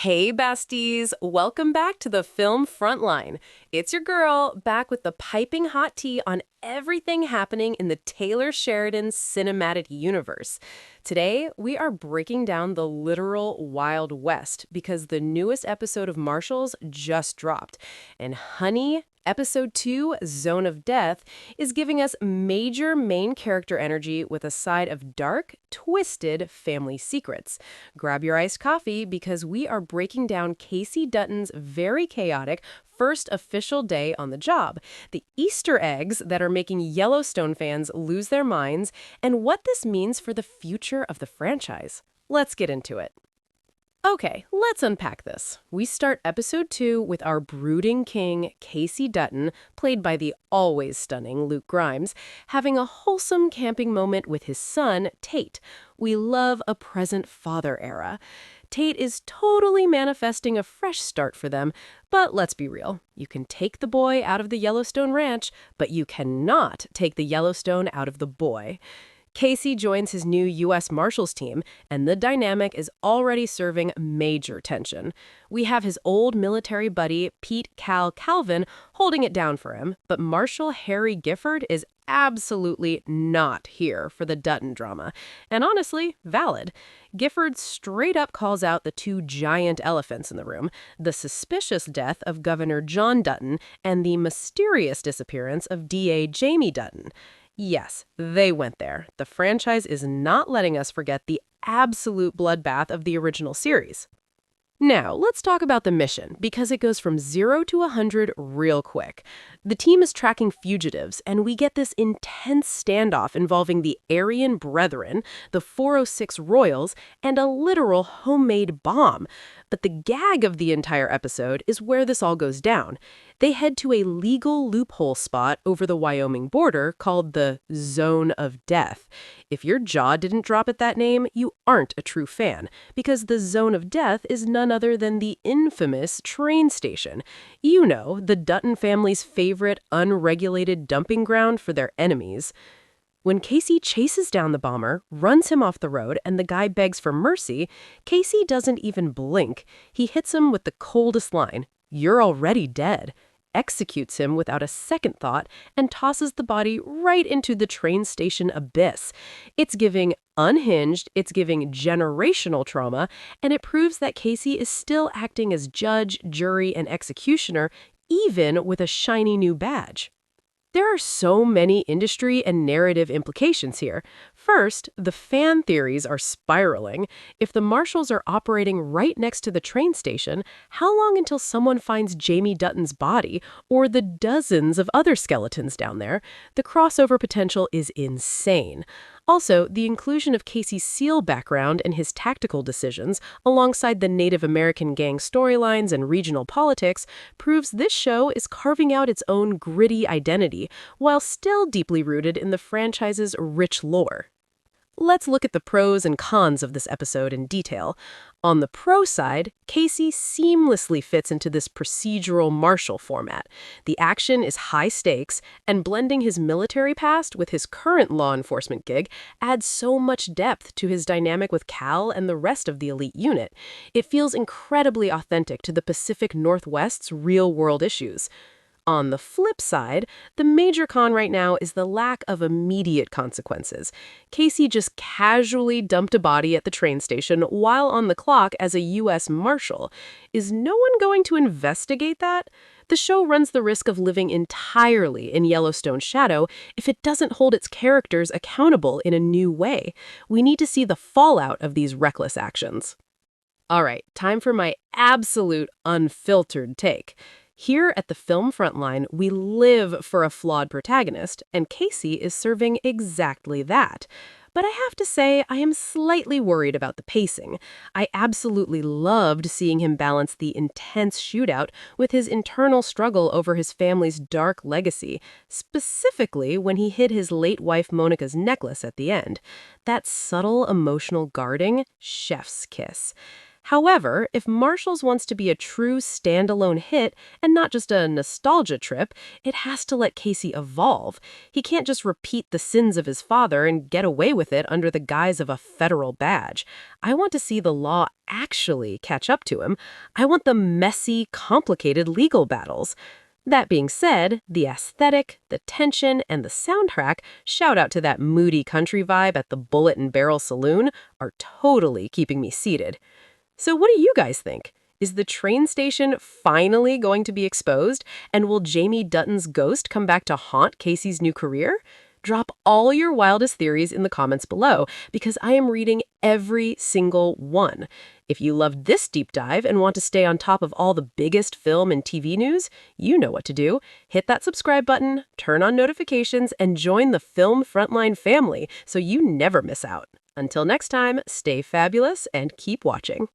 Hey, besties! Welcome back to the film Frontline. It's your girl, back with the piping hot tea on everything happening in the Taylor Sheridan cinematic universe. Today, we are breaking down the literal Wild West because the newest episode of Marshals just dropped. And honey, Episode 2, Zone of Death, is giving us major main character energy with a side of dark, twisted family secrets. Grab your iced coffee because we are breaking down KAYCE Dutton's very chaotic first official day on the job, the Easter eggs that are making Yellowstone fans lose their minds, and what this means for the future of the franchise. Let's get into it. Okay, let's unpack this. We start episode 2 with our brooding king, KAYCE Dutton, played by the always stunning Luke Grimes, having a wholesome camping moment with his son, Tate. We love a present father era. Tate is totally manifesting a fresh start for them, but let's be real. You can take the boy out of the Yellowstone ranch, but you cannot take the Yellowstone out of the boy. KAYCE joins his new U.S. Marshals team, and the dynamic is already serving major tension. We have his old military buddy, Pete Cal Calvin, holding it down for him, but Marshal Harry Gifford is absolutely not here for the Dutton drama. And honestly, valid. Gifford straight up calls out the two giant elephants in the room, the suspicious death of Governor John Dutton and the mysterious disappearance of DA Jamie Dutton. Yes, they went there. The franchise is not letting us forget the absolute bloodbath of the original series. Now, let's talk about the mission, because it goes from 0 to 100 real quick. The team is tracking fugitives, and we get this intense standoff involving the Aryan Brethren, the 406 Royals, and a literal homemade bomb. But the gag of the entire episode is where this all goes down. They head to a legal loophole spot over the Wyoming border called the Zone of Death. If your jaw didn't drop at that name, you aren't a true fan, because the Zone of Death is none other than the infamous train station. You know, the Dutton family's favorite unregulated dumping ground for their enemies. When KAYCE chases down the bomber, runs him off the road, and the guy begs for mercy, KAYCE doesn't even blink. He hits him with the coldest line, "You're already dead," executes him without a second thought, and tosses the body right into the train station abyss. It's giving unhinged, it's giving generational trauma, and it proves that KAYCE is still acting as judge, jury, and executioner, even with a shiny new badge. There are so many industry and narrative implications here. First, the fan theories are spiraling. If the Marshals are operating right next to the train station, how long until someone finds Jamie Dutton's body or the dozens of other skeletons down there? The crossover potential is insane. Also, the inclusion of KAYCE's SEAL background and his tactical decisions, alongside the Native American gang storylines and regional politics, proves this show is carving out its own gritty identity, while still deeply rooted in the franchise's rich lore. Let's look at the pros and cons of this episode in detail. On the pro side, KAYCE seamlessly fits into this procedural Marshal format. The action is high stakes, and blending his military past with his current law enforcement gig adds so much depth to his dynamic with Cal and the rest of the elite unit. It feels incredibly authentic to the Pacific Northwest's real-world issues. On the flip side, the major con right now is the lack of immediate consequences. KAYCE just casually dumped a body at the train station while on the clock as a U.S. Marshal. Is no one going to investigate that? The show runs the risk of living entirely in Yellowstone's shadow if it doesn't hold its characters accountable in a new way. We need to see the fallout of these reckless actions. All right, time for my absolute unfiltered take. Here at the film Frontline, we live for a flawed protagonist, and KAYCE is serving exactly that. But I have to say, I am slightly worried about the pacing. I absolutely loved seeing him balance the intense shootout with his internal struggle over his family's dark legacy, specifically when he hid his late wife Monica's necklace at the end. That subtle emotional guarding, chef's kiss. However, if Marshals wants to be a true standalone hit and not just a nostalgia trip, it has to let Casey evolve. He can't just repeat the sins of his father and get away with it under the guise of a federal badge. I want to see the law actually catch up to him. I want the messy, complicated legal battles. That being said, the aesthetic, the tension, and the soundtrack, shout out to that moody country vibe at the Bullet and Barrel Saloon, are totally keeping me seated. So what do you guys think? Is the train station finally going to be exposed? And will Jamie Dutton's ghost come back to haunt Casey's new career? Drop all your wildest theories in the comments below, because I am reading every single one. If you loved this deep dive and want to stay on top of all the biggest film and TV news, you know what to do. Hit that subscribe button, turn on notifications, and join the Film Frontline family so you never miss out. Until next time, stay fabulous and keep watching.